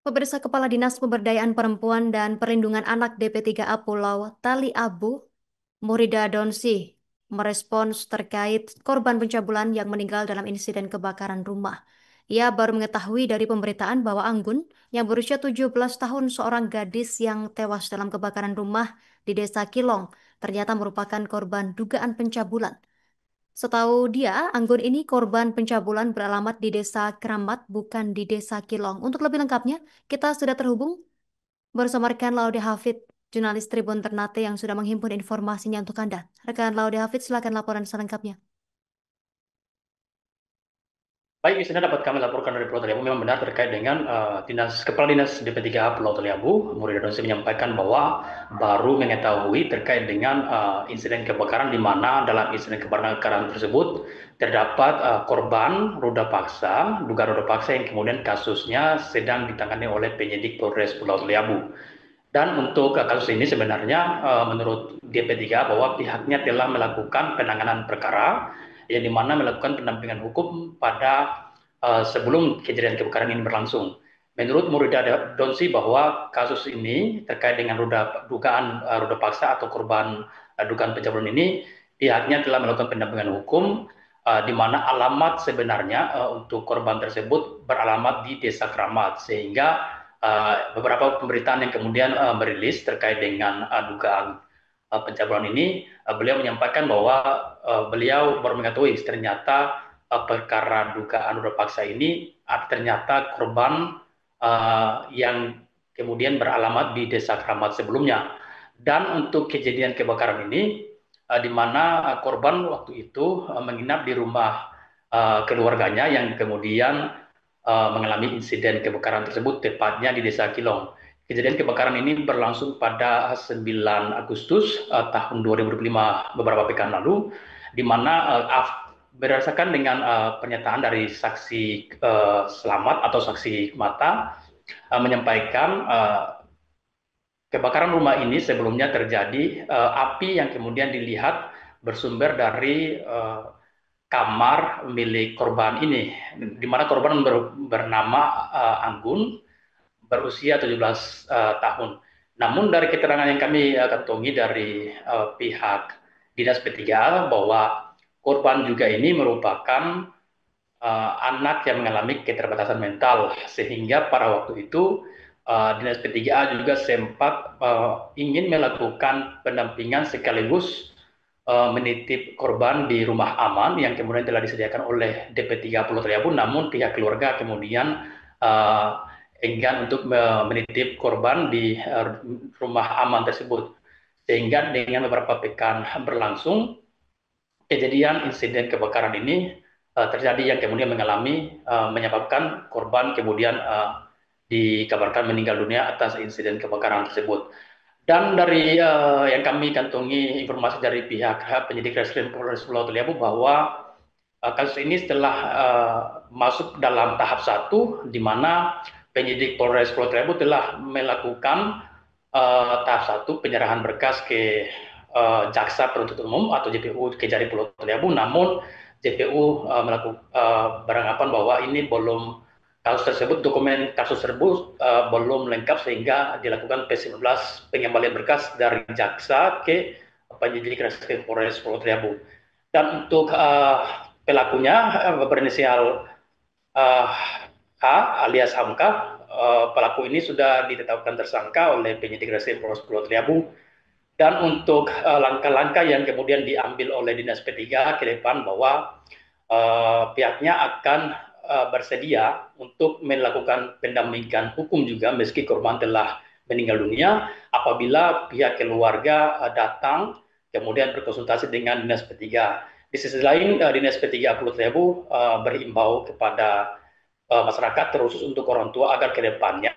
Pemirsa Kepala Dinas Pemberdayaan Perempuan dan Perlindungan Anak DP3A Pulau Tali Abu, Murida Donsi, merespons terkait korban pencabulan yang meninggal dalam insiden kebakaran rumah. Ia baru mengetahui dari pemberitaan bahwa Anggun, yang berusia 17 tahun, seorang gadis yang tewas dalam kebakaran rumah di Desa Kilong, ternyata merupakan korban dugaan pencabulan. Setahu dia, Anggun ini korban pencabulan beralamat di Desa Keramat, bukan di Desa Kilong. Untuk lebih lengkapnya, kita sudah terhubung bersama rekan Laude Hafid, jurnalis Tribun Ternate yang sudah menghimpun informasinya untuk Anda. Rekan Laude Hafid, silakan laporan selengkapnya. Baik, di sini dapat kami laporkan dari Pulau Taliabu memang benar terkait dengan Kepala Dinas DP3A Pulau Taliabu, Murida Donsi menyampaikan bahwa baru mengetahui terkait dengan insiden kebakaran di mana dalam insiden kebakaran tersebut terdapat korban roda paksa, dugaan roda paksa yang kemudian kasusnya sedang ditangani oleh penyidik Polres Pulau Taliabu. Dan untuk kasus ini sebenarnya menurut DP3 bahwa pihaknya telah melakukan penanganan perkara yang dimana melakukan pendampingan hukum pada sebelum kejadian kebakaran ini berlangsung. Menurut Murida Donsi bahwa kasus ini terkait dengan dugaan ruda paksa atau korban dugaan pencabulan ini, pihaknya telah melakukan pendampingan hukum di mana alamat sebenarnya untuk korban tersebut beralamat di Desa Keramat, sehingga beberapa pemberitaan yang kemudian merilis terkait dengan dugaan pencabulan ini, beliau menyampaikan bahwa beliau baru mengetahui ternyata perkara dugaan ruda paksa ini ternyata korban yang kemudian beralamat di Desa Keramat sebelumnya. Dan untuk kejadian kebakaran ini, di mana korban waktu itu menginap di rumah keluarganya yang kemudian mengalami insiden kebakaran tersebut tepatnya di Desa Kilong. Kejadian kebakaran ini berlangsung pada 9 Agustus tahun 2025, beberapa pekan lalu, di mana berdasarkan dengan pernyataan dari saksi selamat atau saksi mata menyampaikan kebakaran rumah ini sebelumnya terjadi api yang kemudian dilihat bersumber dari kamar milik korban ini, di mana korban bernama Anggun, berusia 17 tahun. Namun dari keterangan yang kami kantongi dari pihak Dinas P3A bahwa korban juga ini merupakan anak yang mengalami keterbatasan mental, sehingga pada waktu itu Dinas P3A juga sempat ingin melakukan pendampingan sekaligus menitip korban di rumah aman yang kemudian telah disediakan oleh DP3 Pulau Triabu, namun pihak keluarga kemudian enggan untuk menitip korban di rumah aman tersebut. Sehingga dengan beberapa pekan berlangsung, kejadian insiden kebakaran ini terjadi yang kemudian menyebabkan korban kemudian dikabarkan meninggal dunia atas insiden kebakaran tersebut. Dan dari yang kami kantongi informasi dari pihak penyidik Reskrim Polres Pulau Taliabu bahwa kasus ini setelah masuk dalam tahap satu, di mana penyidik Polres Pulau Taliabu telah melakukan tahap satu penyerahan berkas ke Jaksa Penuntut Umum atau JPU Kejari Pulau Taliabu. Namun JPU beranggapan bahwa ini belum dokumen kasus tersebut belum lengkap sehingga dilakukan P19 pengembalian berkas dari jaksa ke penyidik Reskrim Polres Pulau Taliabu. Dan untuk pelakunya berinisial uh, H alias Hamka, pelaku ini sudah ditetapkan tersangka oleh penyidik Reskrim Polres Pulau Taliabu. Dan untuk langkah-langkah yang kemudian diambil oleh Dinas P3 ke depan bahwa pihaknya akan bersedia untuk melakukan pendampingan hukum juga meski korban telah meninggal dunia apabila pihak keluarga datang kemudian berkonsultasi dengan Dinas P3. Di sisi lain, Dinas P3 Pulau Triabu berhimbau kepada masyarakat terkhusus untuk orang tua agar ke depannya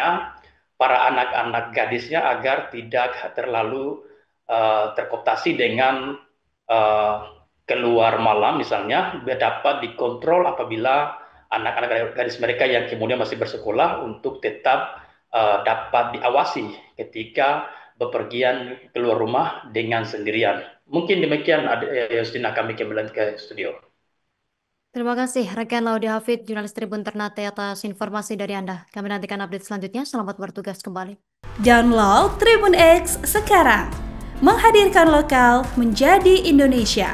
para anak-anak gadisnya agar tidak terlalu terkooptasi dengan uh, keluar malam misalnya, dapat dikontrol apabila anak-anak gadis mereka yang kemudian masih bersekolah untuk tetap dapat diawasi ketika bepergian keluar rumah dengan sendirian. Mungkin demikian, Justina, kami kembali ke studio. Terima kasih rekan Laude Hafid, jurnalis Tribun Ternate atas informasi dari Anda. Kami nantikan update selanjutnya. Selamat bertugas kembali. Download Tribun X sekarang. Menghadirkan lokal menjadi Indonesia.